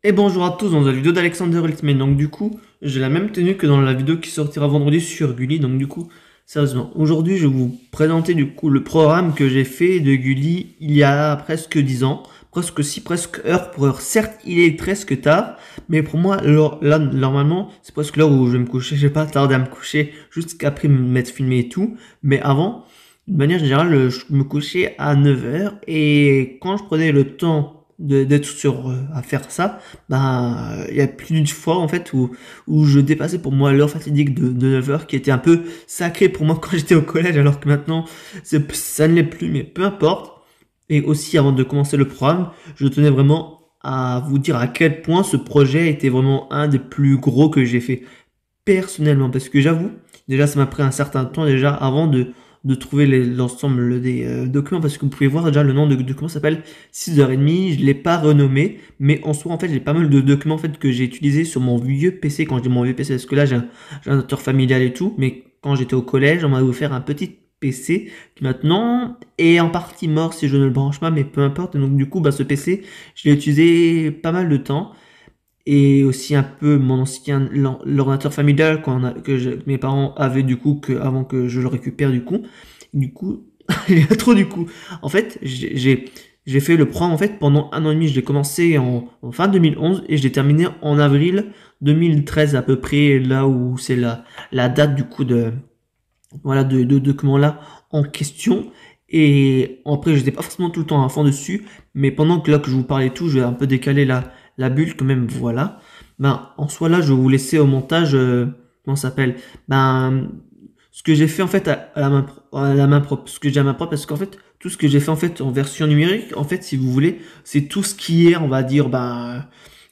Et bonjour à tous dans la vidéo d'Alexander Ultimate. Donc du coup, j'ai la même tenue que dans la vidéo qui sortira vendredi sur Gulli. Donc du coup, sérieusement, aujourd'hui je vais vous présenter du coup le programme que j'ai fait de Gulli il y a presque 10 ans. Presque heure pour heure. Certes, il est presque tard, mais pour moi, là, normalement, c'est presque l'heure où je vais me coucher. Je vais pas tarder à me coucher jusqu'après m'être filmé et tout. Mais avant, de manière générale, je me couchais à 9 h et quand je prenais le temps d'être sur à faire ça, il y a plus d'une fois en fait où je dépassais pour moi l'heure fatidique de 9 h qui était un peu sacrée pour moi quand j'étais au collège, alors que maintenant ça ne l'est plus, mais peu importe. Et aussi, avant de commencer le programme, je tenais vraiment à vous dire à quel point ce projet était vraiment un des plus gros que j'ai fait personnellement, parce que j'avoue, déjà ça m'a pris un certain temps déjà avant de trouver l'ensemble des documents, parce que vous pouvez voir déjà le nom de document s'appelle 6h30, je ne l'ai pas renommé, mais en soi en fait j'ai pas mal de documents en fait que j'ai utilisés sur mon vieux PC. Quand je dis mon vieux PC, parce que là j'ai un ordinateur familial et tout, mais quand j'étais au collège on m'a offert un petit PC qui maintenant est en partie mort si je ne le branche pas, mais peu importe. Et donc du coup ce PC je l'ai utilisé pas mal de temps, et aussi un peu mon ancien l'ordinateur familial que mes parents avaient du coup avant que je le récupère du coup il y a trop du coup. En fait, j'ai fait le programme en fait pendant 1 an et demi. Je l'ai commencé en fin 2011 et je l'ai terminé en avril 2013 à peu près, là où c'est la date du coup de document là en question. Et après, j'étais pas forcément tout le temps à fond dessus, mais pendant que là que je vous parlais tout, je vais un peu décaler la bulle quand même, voilà. En soi là, je vais vous laisser au montage, comment ça s'appelle, ce que j'ai fait en fait à la main propre, ce que j'ai à main propre, parce qu'en fait, tout ce que j'ai fait en fait en version numérique, en fait, si vous voulez, c'est tout ce qui est, on va dire,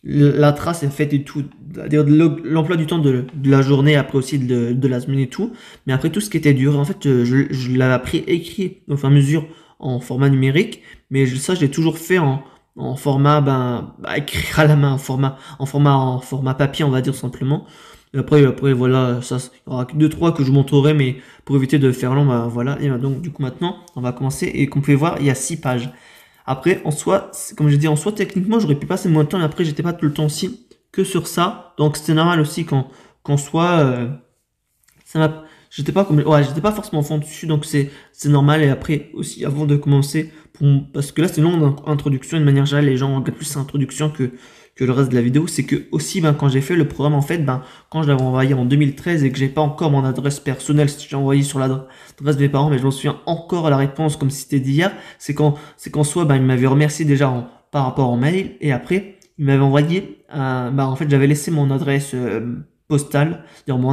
la trace est faite et tout, c'est-à-dire l'emploi du temps de la journée, après aussi de la semaine et tout. Mais après, tout ce qui était dur, en fait, je l'ai appris écrit au fur et à mesure en format numérique, mais ça, je l'ai toujours fait en format, écrire à la main, en format papier, on va dire simplement. Et après, voilà, ça, il y aura que deux, trois que je vous montrerai, mais pour éviter de faire long, voilà. Et donc, du coup, maintenant, on va commencer. Et comme vous pouvez voir, il y a 6 pages. Après, en soi, comme j'ai dit, en soi, techniquement, j'aurais pu passer moins de temps, mais après, j'étais pas tout le temps aussi que sur ça. Donc, c'était normal aussi qu'en soit, ça m'a, j'étais pas forcément fond dessus, donc c'est normal. Et après, aussi, avant de commencer, parce que là, c'est une longue introduction, de manière générale, les gens regardent plus l'introduction que le reste de la vidéo. C'est que aussi, quand j'ai fait le programme, en fait, quand je l'avais envoyé en 2013 et que j'ai pas encore mon adresse personnelle, si j'ai envoyé sur l'adresse de mes parents, mais je m'en souviens encore à la réponse comme si c'était d'hier. C'est qu'en soi, il m'avait remercié déjà par rapport au mail, et après, il m'avait envoyé en fait, j'avais laissé mon adresse postale, c'est-à-dire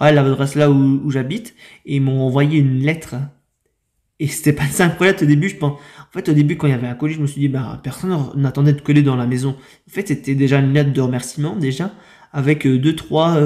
ouais, l'adresse là où j'habite, et ils m'ont envoyé une lettre. Et c'était pas ça incroyable au début, je pense. En fait, au début, quand il y avait un colis, je me suis dit, personne n'attendait de coller dans la maison. En fait, c'était déjà une lettre de remerciement, déjà, avec deux, trois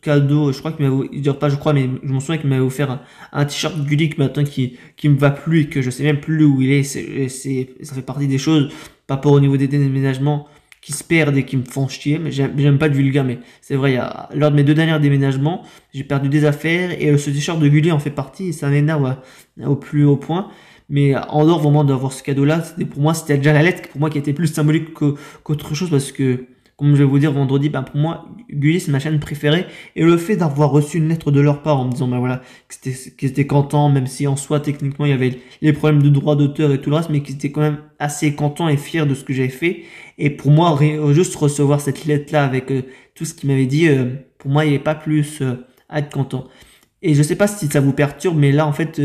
cadeaux. Je crois qu'il m'avait, il dure pas, je crois, mais je m'en souviens qu'il m'avait offert un t-shirt Gulli maintenant qui me va plus et que je sais même plus où il est. Ça fait partie des choses, pas pour au niveau des déménagements, qui se perdent et qui me font chier. Mais j'aime pas de vulgaire, mais c'est vrai, lors de mes 2 derniers déménagements, j'ai perdu des affaires et ce t-shirt de Gulli en fait partie, et ça m'énerve au plus haut point. Mais en dehors vraiment d'avoir ce cadeau-là, pour moi, c'était déjà la lettre, pour moi, qui était plus symbolique qu'autre chose, parce que, comme je vais vous dire vendredi, pour moi, Gulli, c'est ma chaîne préférée, et le fait d'avoir reçu une lettre de leur part en me disant, voilà, qu'ils étaient contents, même si en soi, techniquement, il y avait les problèmes de droit d'auteur et tout le reste, mais qu'ils étaient quand même assez contents et fiers de ce que j'avais fait. Et pour moi, juste recevoir cette lettre-là avec tout ce qu'ils m'avaient dit, pour moi, il n'y avait pas plus à être content. Et je sais pas si ça vous perturbe, mais là, en fait,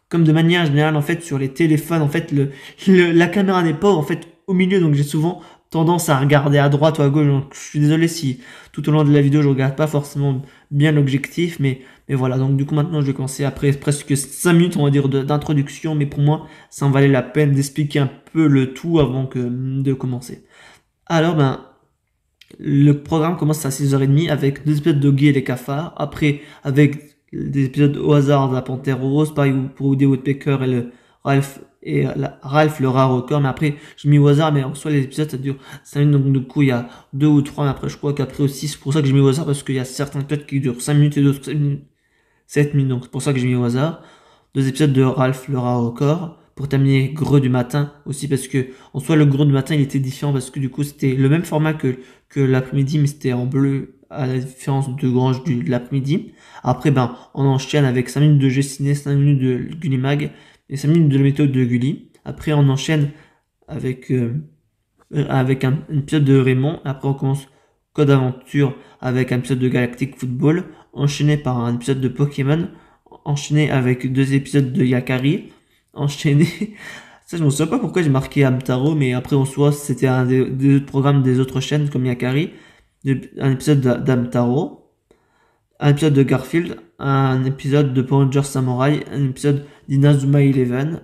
comme de manière générale, en fait, sur les téléphones, en fait, la caméra n'est pas, en fait, au milieu, donc j'ai souvent tendance à regarder à droite ou à gauche. Donc, je suis désolé si tout au long de la vidéo, je regarde pas forcément bien l'objectif, mais voilà. Donc, du coup, maintenant, je vais commencer après presque 5 minutes, on va dire, d'introduction, mais pour moi, ça en valait la peine d'expliquer un peu le tout avant de commencer. Alors, le programme commence à 6h30 avec 2 épisodes de Guy et les cafards. Après, avec des épisodes au hasard de la Panthère Rose, pareil pour Woody Woodpecker et le Ralph le rare record. Mais après, j'ai mis au hasard, mais en soi, les épisodes ça dure 5 minutes. Donc, du coup, il y a 2 ou 3. Mais après, je crois qu'après aussi, c'est pour ça que j'ai mis au hasard, parce qu'il y a certains épisodes qui durent 5 minutes et d'autres 7 minutes. Donc, c'est pour ça que j'ai mis au hasard. 2 épisodes de Ralph le rare record. pour terminer Greux du matin aussi, parce que en soi le Greux du matin il était différent parce que du coup c'était le même format que l'après-midi, mais c'était en bleu à la différence de Grange de l'après-midi. Après ben on enchaîne avec 5 minutes de Gessiné, 5 minutes de Gulli Mag et 5 minutes de la méthode de Gulli. Après on enchaîne avec un épisode de Raymond. Après on commence Code Aventure avec un épisode de Galactic Football, enchaîné par un épisode de Pokémon, enchaîné avec 2 épisodes de Yakari, enchaîné. Ça, je ne sais pas pourquoi j'ai marqué Amtaro, mais après, en soi, c'était un des autres programmes des autres chaînes, comme Yakari. Un épisode d'Amtaro, un épisode de Garfield, un épisode de Power Rangers Samurai, un épisode d'Inazuma Eleven,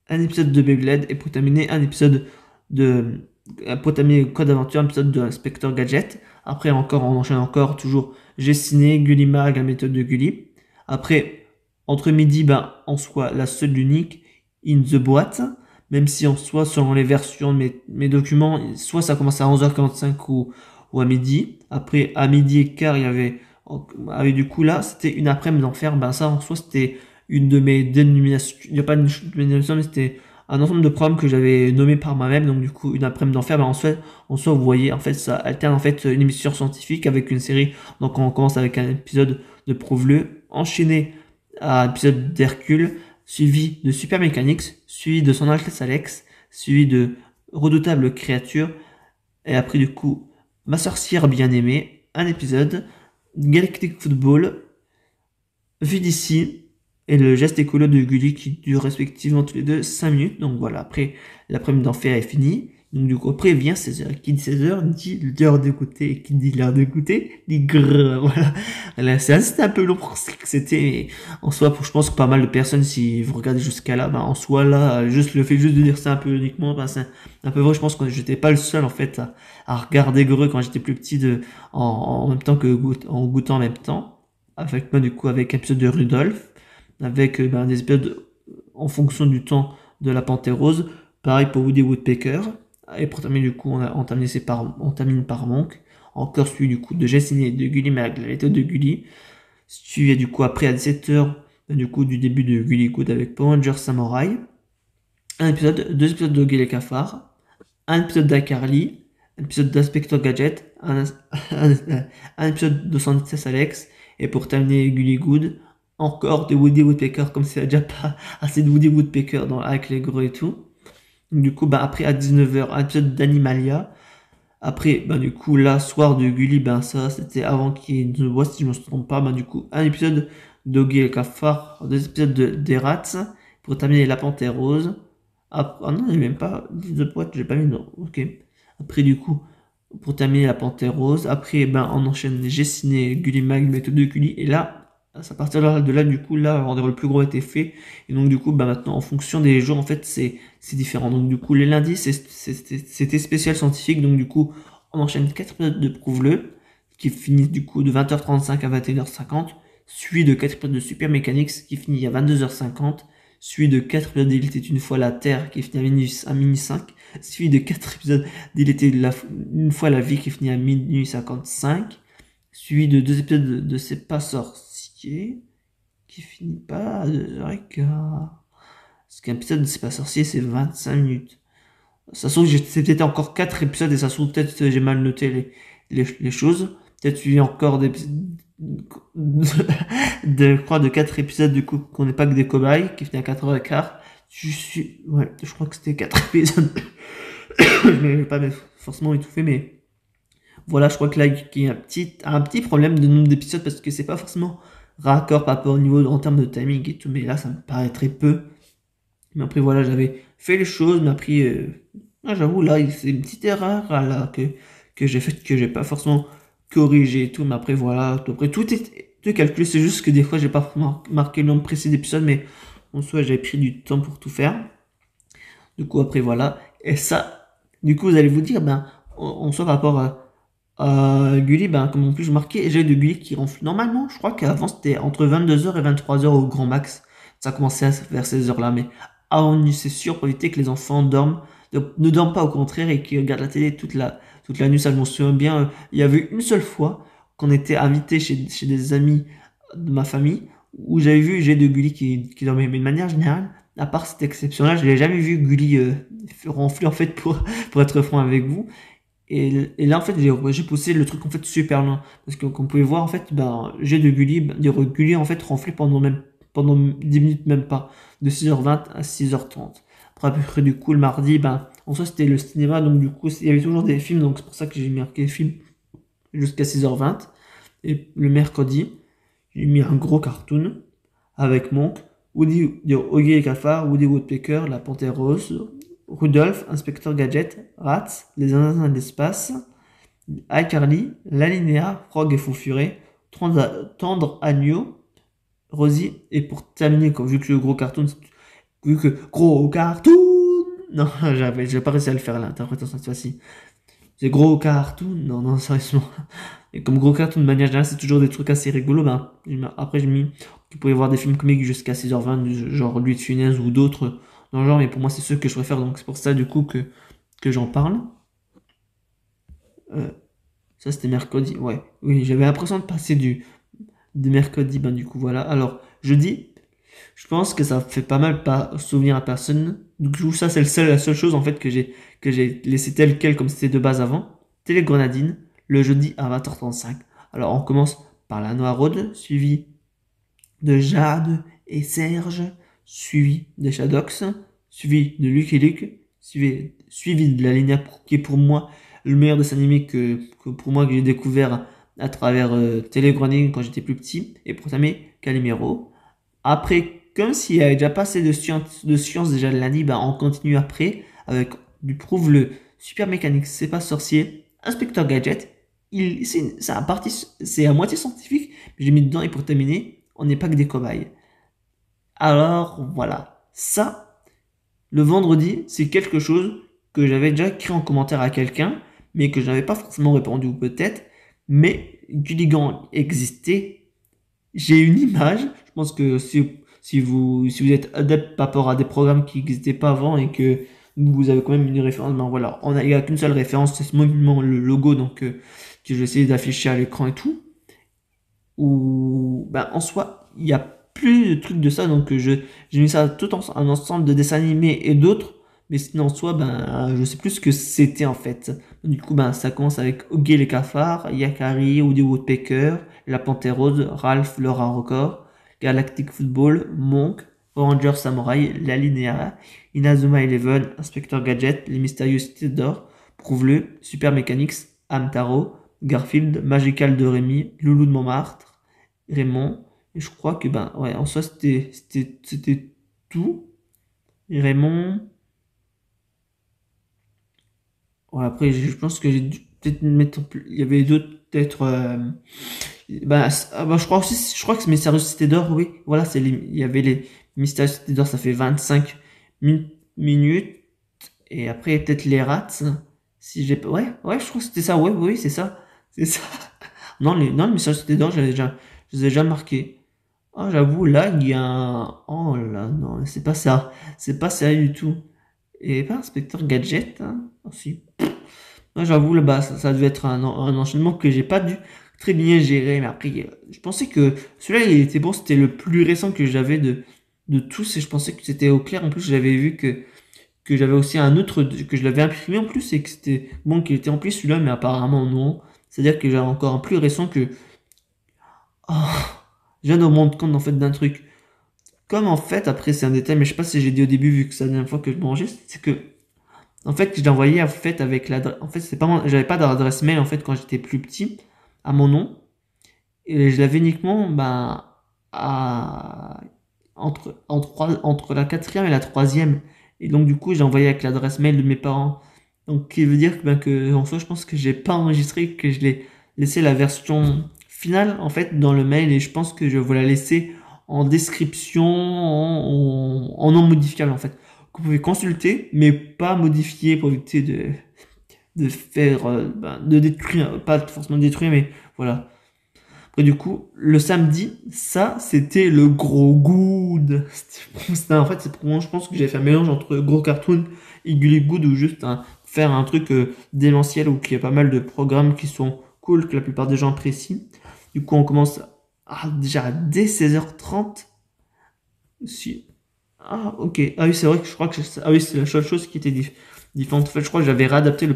un épisode de Beyblade, et pour terminer, un épisode de pour terminer Code Aventure, un épisode de Inspector Gadget. Après, encore, on enchaîne encore, toujours Gessiné, Gullimag, la méthode de Gulli. Après, entre midi, ben, en soi, la seule unique, In the Boîte, même si en soi, selon les versions de mes documents, soit ça commence à 11h45 ou à midi. Après, à midi et quart, il y avait du coup là, c'était une après-midi d'enfer. Ben, ça, en soi, c'était une de mes dénominations. Il n'y a pas une dénomination, mais c'était un ensemble de programmes que j'avais nommé par moi-même. Donc, du coup, une après-midi d'enfer, ben, en soi, vous voyez, en fait, ça alterne, en fait, une émission scientifique avec une série. Donc, on commence avec un épisode de Prouve-le, enchaîné à un épisode d'Hercule, suivi de Super Mechanics, suivi de Son Altesse Alex, suivi de Redoutable Créature, et après du coup, Ma sorcière bien-aimée, un épisode, Galactic Football, Vue d'ici, et le geste écolo de Gulli qui dure respectivement tous les deux 5 minutes. Donc voilà, après l'après-midi d'enfer est fini. Donc du coup, après vient 16h. Qui dit 16h dit l'heure d'écouter. Et qui dit l'heure d'écouter dit grrr. Voilà. Là, c'était un peu long pour ce que c'était. En soi, je pense que pas mal de personnes, si vous regardez jusqu'à là, ben, en soi, là, juste le fait juste de dire ça un peu uniquement, ben, c'est un peu vrai. Je pense que j'étais pas le seul, en fait, à regarder Greux quand j'étais plus petit en même temps en goûtant en même temps. Avec moi, du coup, avec un épisode de Rudolph, avec ben, des épisodes en fonction du temps de la Panthère Rose. Pareil pour Woody Woodpecker. Et pour terminer, du coup, on termine par Monk. Encore celui du coup de Gessiné de Gulli Mag, la méthode de Gulli. Suivi du coup après à 17h, du coup du début de Gulli Good avec Power Rangers Samurai. Deux épisodes de Gulli Cafard. Un épisode d'Acarly. Un épisode d'Inspector Gadget. Un épisode de Santis Alex. Et pour terminer Gulli Good, encore de Woody Woodpecker, comme c'est déjà pas assez de Woody Woodpecker avec les gros et tout. Donc, du coup, bah, après, à 19h, un épisode d'Animalia. Après, bah, du coup, là, soir de Gulli, ben, ça, c'était avant qu'il y ait une voix, si je me trompe pas. Bah, du coup, un épisode d'Oggy et Cafard, 2 épisodes des Rats, pour terminer La Panthère Rose. Ah non, il n'y a même pas de boîte, j'ai pas mis, non, ok. Après, du coup, pour terminer La Panthère Rose. Après, ben, on enchaîne Gessiné, Gulli Mag, méthode de Gulli. Et là, à partir de là, du coup, là, le plus gros a été fait. Et donc, du coup, bah, maintenant, en fonction des jours, en fait, c'est différent. Donc, du coup, les lundis, c'était spécial scientifique. Donc, du coup, on enchaîne 4 épisodes de Prouve-le, qui finissent, du coup, de 20h35 à 21h50, suivi de 4 épisodes de Super Mechanics, qui finit à 22h50, suivi de 4 épisodes d'Il était une fois la Terre, qui finit à minuit 5, suivi de 4 épisodes d'Il était une fois la vie, qui finit à minuit 55, suivi de 2 épisodes de C'est pas sorcier, qui finit pas à 2h15. Parce qu'un épisode de C'est pas sorcier, c'est 25 minutes. Ça se trouve, c'est peut-être encore 4 épisodes, et ça se trouve, peut-être j'ai mal noté les choses. Peut-être suivi encore je crois, de 4 épisodes, du coup, qu'on n'est pas que des cobayes, qui finit à 4h15. Ouais, je crois que c'était 4 épisodes. Je vais pas forcément étouffé, mais voilà, je crois que là, il y a un petit problème de nombre d'épisodes, parce que c'est pas forcément raccord par rapport au niveau en termes de timing et tout, mais là, ça me paraît très peu. Mais après, voilà, j'avais fait les choses, mais après, j'avoue, là, c'est une petite erreur là, que j'ai faite, que j'ai pas forcément corrigé et tout, mais après, voilà, après, tout est calculé, c'est juste que des fois, j'ai pas marqué le nombre précis d'épisodes, mais en soi, j'avais pris du temps pour tout faire. Du coup, après, voilà. Et ça, du coup, vous allez vous dire, ben, en soi, par rapport à Gulli, ben, comme en plus je marquais, j'ai de Gulli qui ronfle. Normalement, je crois qu'avant, c'était entre 22h et 23h au grand max. Ça commençait vers ces heures-là, mais c'est sûr, pour éviter que les enfants dorment, ne dorment pas au contraire et qu'ils regardent la télé toute la nuit. Ça, je m'en souviens bien. Il y avait une seule fois qu'on était invité chez des amis de ma famille où j'avais vu j'ai de Gulli qui dormait. Mais de manière générale, à part cette exception-là, je l'ai jamais vu Gulli ronfler en fait pour être franc avec vous. Et là en fait j'ai poussé le truc en fait super loin parce que comme vous pouvez voir en fait j'ai de Gulli, en fait ronfler pendant 10 minutes même pas, de 6h20 à 6h30. Après à peu près du coup le mardi en soi c'était le cinéma, donc du coup il y avait toujours des films, donc c'est pour ça que j'ai marqué film jusqu'à 6h20. Et le mercredi j'ai mis un gros cartoon avec Monk, Oggy et Cafard, Woody Woodpecker, la Panthère Rose, Rudolph, Inspecteur Gadget, Rats, les Indiens de l'espace, iCarly, l'Alinéa, Frog et Fou Furet, Tendre Agneau, Rosie, et pour terminer, vu que le gros cartoon, vu que gros cartoon, non, j'ai pas réussi à le faire l'interprétation cette fois-ci. C'est gros cartoon, non, sérieusement. Et comme gros cartoon de manière générale, c'est toujours des trucs assez rigolos. Après, j'ai mis, vous pouvez voir des films comiques jusqu'à 6h20, genre Louis de Funès ou d'autres dans le genre, mais pour moi, c'est ceux que je préfère, donc c'est pour ça, du coup, que j'en parle. Ça, c'était mercredi, ouais. Oui, j'avais l'impression de passer de mercredi, du coup, voilà. Alors, jeudi, je pense que ça fait pas mal pas souvenir à personne. Du coup, ça, c'est la seule chose, en fait, que j'ai laissé tel quel comme c'était de base avant. Télégrenadine, le jeudi à 20h35. Alors, on commence par la Noiraude, suivi de Jade et Serge, suivi de Shadox, suivi de Lucky Luke, suivi de la ligne qui est pour moi le meilleur dessin animé que pour moi que j'ai découvert à travers Télégrenadine quand j'étais plus petit, et pour t'aimer Calimero. Après, comme s'il y avait déjà pas assez de science déjà de lundi, on continue après avec du prouve le Super Mécanique, c'est pas sorcier, Inspecteur Gadget. C'est à moitié scientifique, mais j'ai mis dedans et pour terminer, on n'est pas que des cobayes. Alors voilà, ça, le vendredi, c'est quelque chose que j'avais déjà écrit en commentaire à quelqu'un, mais que je n'avais pas forcément répondu ou peut-être, mais Gulligan existait. J'ai une image, je pense que si vous êtes adepte par rapport à des programmes qui n'existaient pas avant et que vous avez quand même une référence, voilà, il n'y a qu'une seule référence, c'est ce moment, le logo, donc que je vais essayer d'afficher à l'écran et tout. Ou en soi, il n'y a plus de trucs de ça, donc j'ai mis ça tout en un ensemble de dessins animés et d'autres, mais sinon en soi, je sais plus ce que c'était en fait. Du coup, ça commence avec Oggy les cafards, Yakari, Woody Woodpecker, La Panthère Rose, Ralph le rat record, Galactic Football, Monk, Ranger Samurai, La Linéa, Inazuma Eleven, Inspecteur Gadget, Les Mystérieux Cités d'Or, Prouve-le, Super Mechanics, Hamtaro, Garfield, Magical de Rémi, Loulou de Montmartre, Raymond. Et je crois que ouais, en soi c'était tout. Et Raymond. Ouais, après je pense que j'ai dû peut-être mettre il y avait d'autres peut-être je crois que c'est Mystérieux Cité d'Or, oui. Voilà, il y avait les Mystérieux Cité d'Or, ça fait 25 minutes. Et après peut-être les rats. Si j'ai ouais, je crois que c'était ça. Ouais, oui, c'est ça. C'est ça. Non, les Mystérieux Cité d'Or, je les ai déjà marqués. Ah, j'avoue, là, il y a un... Oh là, non, c'est pas ça. C'est pas ça du tout. Et pas Inspecteur Gadget, hein. Oh, si. Moi, j'avoue, là, ça devait être un enchaînement que j'ai pas dû très bien gérer. Mais après, je pensais que celui-là, il était bon. C'était le plus récent que j'avais de tous. Et je pensais que c'était au clair. En plus, j'avais vu que j'avais aussi un autre, que je l'avais imprimé en plus. Et que c'était bon, qu'il était rempli celui-là. Mais apparemment, non. C'est-à-dire que j'avais encore un plus récent que... Oh, je viens de me rendre compte en fait d'un truc. Comme en fait, après c'est un détail, mais je sais pas si j'ai dit au début vu que c'est la dernière fois que je m'enregistre, c'est que en fait je l'ai envoyé en fait avec l'adresse. En fait, c'est pas j'avais pas d'adresse mail en fait quand j'étais plus petit à mon nom. Et je l'avais uniquement à entre la quatrième et la troisième. Et donc du coup j'ai envoyé avec l'adresse mail de mes parents. Donc qui veut dire que en soi je pense que j'ai pas enregistré, que je l'ai laissé la version finale en fait dans le mail et je pense que je vais la laisser en description en non modifiable en fait. Que vous pouvez consulter mais pas modifier pour éviter de faire de détruire, pas forcément détruire mais voilà. Et du coup, le samedi, ça, c'était le gros good. En fait, c'est pour moi, je pense que j'ai fait un mélange entre gros cartoon et Gully Good ou juste faire un truc démentiel où il y a pas mal de programmes qui sont cool, que la plupart des gens apprécient. Du coup, on commence déjà dès 16h30. Si, Ah, ok. Ah oui, c'est vrai que je crois que ah oui, c'est la seule chose qui était différente. En fait, je crois que j'avais réadapté le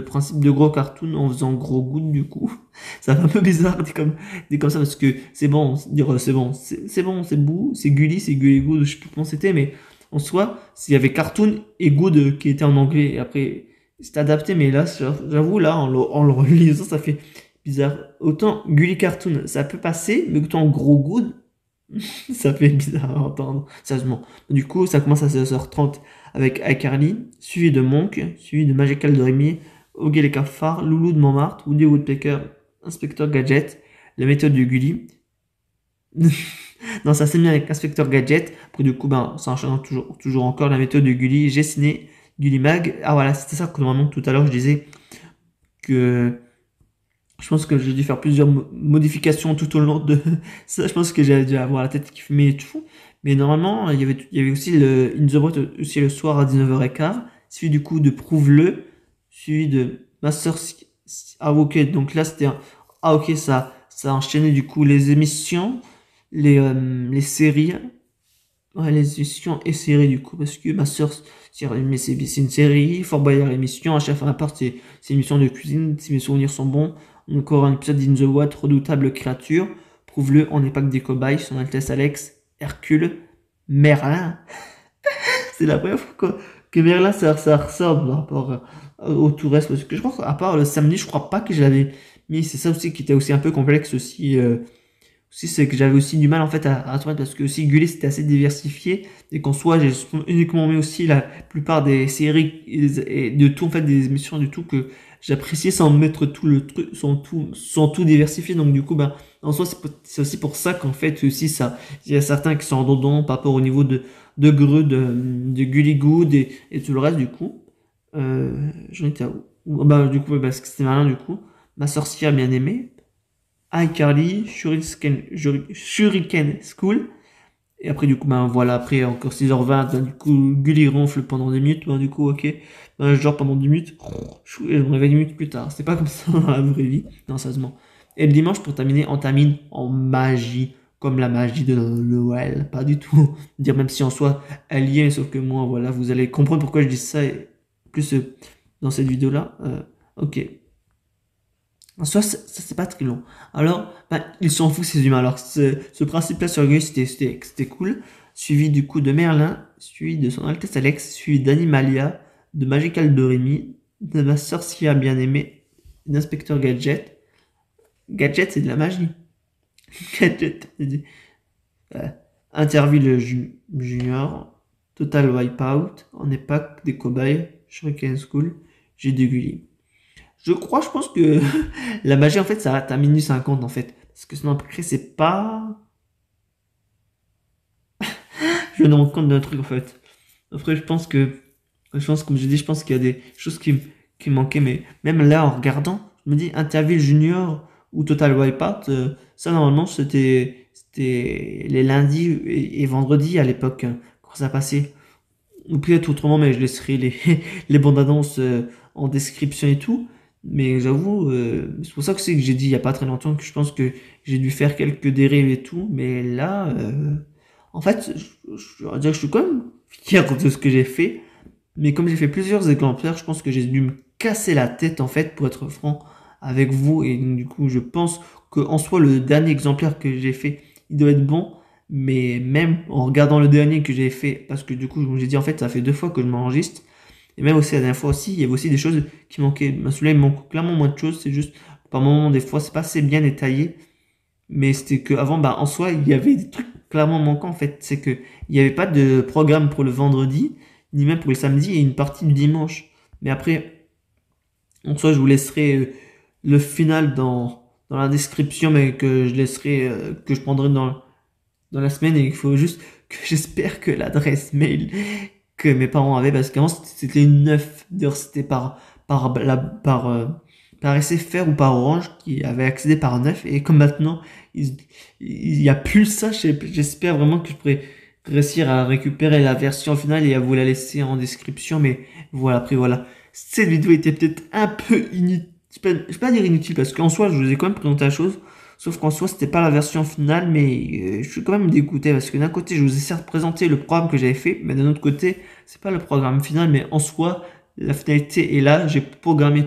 principe de gros cartoon en faisant gros good du coup. Ça fait un peu bizarre dit comme ça parce que c'est bon, dire c'est bon, c'est bon, c'est Gully Good, je sais plus comment c'était, mais en soi, il y avait cartoon et good qui était en anglais. Et après, c'était adapté, mais là, j'avoue, là, en le relisant, ça fait bizarre. Autant Gully Cartoon, ça peut passer, mais autant gros good. Ça fait bizarre à entendre, sérieusement. Du coup, ça commence à 16h30 avec iCarly, suivi de Monk, suivi de Magical Doremi, Oggy les cafards, Loulou de Montmartre, Woody Woodpecker, Inspecteur Gadget, la méthode de Gully. Non, ça s'est mis avec Inspecteur Gadget. Après, du coup, ben, ça enchaîne toujours encore la méthode de Gully, Gessiné, Gully Mag. Ah voilà, c'était ça que normalement tout à l'heure je disais que je pense que j'ai dû faire plusieurs modifications tout au long de ça. Je pense que j'avais dû avoir la tête qui fumait et tout. Mais normalement, il y avait aussi le In the Boat aussi le soir à 19h15, suivi du coup de Prouve-le, suivi de Master. Ah, ok, donc là c'était ah, ok, ça a enchaîné du coup les émissions, les séries. Ouais, les émissions et séries du coup, parce que mais c'est une série, Fort Boyard émission, à chaque fin à part, c'est une émission de cuisine, si mes souvenirs sont bons. Encore un épisode d'In the Watt, redoutable créature. Prouve-le, on n'est pas que des cobayes, son Altesse Alex, Hercule, Merlin. C'est la première fois que Merlin ça ressort par rapport au tout reste, parce que je crois qu'à part le samedi, je crois pas que j'avais mis, c'est ça aussi qui était aussi un peu complexe aussi. Aussi, c'est que j'avais aussi du mal en fait à trouver parce que aussi Gulli c'était assez diversifié et qu'en soi j'ai uniquement mis aussi la plupart des séries et de tout en fait des émissions du tout que j'appréciais sans mettre tout le truc sans tout diversifié, donc du coup ben en soi c'est aussi pour ça qu'en fait aussi ça il y a certains qui sont redondants par rapport au niveau de Greux de Gulli Good et tout le reste du coup. J'en étais à où? Bah du coup ouais, parce que c'était malin du coup, ma sorcière bien aimée, iCarly, Shuriken School. Et après, du coup, ben voilà, après encore 6h20, ben, du coup, Gulli ronfle pendant 10 minutes. Ben, du coup, ok, ben, je dors pendant 10 minutes. Et je me réveille 10 minutes plus tard. C'est pas comme ça dans la vraie vie, non, sérieusement. Et le dimanche, pour terminer, on termine en magie, comme la magie de Noël. Pas du tout. Dire même si en soi, elle y est, sauf que moi, voilà, vous allez comprendre pourquoi je dis ça. Et plus dans cette vidéo-là. Ok. En soi, ça c'est pas très long. Alors, ben, ils s'en foutent ces humains. Alors, ce principe-là sur Gus, c'était cool. Suivi du coup de Merlin, suivi de son Altesse Alex, suivi d'Animalia, de Magical Doremi, de ma sorcière bien-aimée, d'Inspecteur Gadget. Gadget, c'est de la magie. Gadget, euh, Interville Junior, Total Wipeout, On n'est pas que des cobayes, Shuriken School, j'ai des Gulli. Je pense que la magie, en fait, ça rate à minuit 50 en fait. Parce que sinon, après, c'est pas. Je me rends compte d'un truc, en fait. Après, comme j'ai dit, je pense qu'il y a des choses qui me manquaient. Mais même là, en regardant, je me dis, Interville Junior ou Total Wipeout, ça, normalement, c'était les lundis et vendredis à l'époque, hein, quand ça passait. Ou peut-être autrement, mais je laisserai les bandes annonces en description et tout. Mais j'avoue, c'est pour ça que c'est que j'ai dit il y a pas très longtemps que je pense que j'ai dû faire quelques dérives et tout. Mais là, en fait, je dois dire que je suis quand même fier de ce que j'ai fait. Mais comme j'ai fait plusieurs exemplaires, je pense que j'ai dû me casser la tête en fait pour être franc avec vous. Et donc, du coup, je pense que en soi, le dernier exemplaire que j'ai fait, il doit être bon. Mais même en regardant le dernier que j'ai fait, parce que du coup, comme j'ai dit, en fait, ça fait 2 fois que je m'enregistre. Et même aussi la dernière fois aussi, il y avait aussi des choses qui manquaient. Ben, celui-là, il manque clairement moins de choses. C'est juste, par moment, des fois, c'est pas assez bien détaillé. Mais c'était que avant, bah, en soi, il y avait des trucs clairement manquants, en fait. C'est que il n'y avait pas de programme pour le vendredi, ni même pour le samedi, et une partie du dimanche. Mais après, en soi, je vous laisserai le final dans la description, mais que je laisserai, que je prendrai dans la semaine, et il faut juste que j'espère que l'adresse mail que mes parents avaient, parce qu'avant c'était une 9, d'ailleurs c'était par SFR ou par Orange qui avait accédé par 9, et comme maintenant il y a plus ça, j'espère vraiment que je pourrais réussir à récupérer la version finale et à vous la laisser en description. Mais voilà, après voilà, cette vidéo était peut-être un peu inutile, je vais pas dire inutile parce qu'en soi je vous ai quand même présenté la chose, Sauf qu'en soi, c'était pas la version finale, mais je suis quand même dégoûté parce que d'un côté, je vous ai certes présenté le programme que j'avais fait, mais d'un autre côté, c'est pas le programme final, mais en soi, la finalité est là. J'ai programmé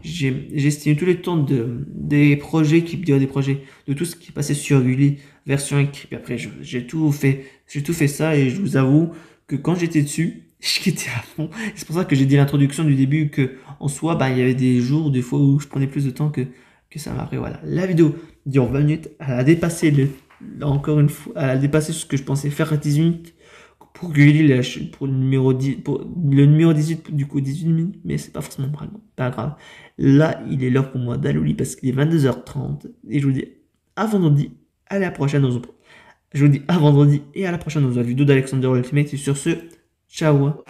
j'ai estimé tous les temps des projets des projets, de tout ce qui passait sur Gulli, version écrite. Puis après, j'ai tout fait ça et je vous avoue que quand j'étais dessus, j'étais à fond. C'est pour ça que j'ai dit l'introduction du début que en soi, bah, il y avait des jours, des fois où je prenais plus de temps que ça m'a pris. Voilà, la vidéo dure 20 minutes. Elle a dépassé encore une fois, elle a dépassé ce que je pensais faire à 18 minutes. Pour Gulli, pour le numéro 10, pour le numéro 18, du coup 18 minutes, mais c'est pas forcément pas grave. Là, il est l'heure pour moi d'aller au lit parce qu'il est 22h30 et je vous dis à vendredi, à la prochaine. Je vous dis à vendredi et à la prochaine dans une vidéo d'Alexander Ultimate et sur ce, ciao.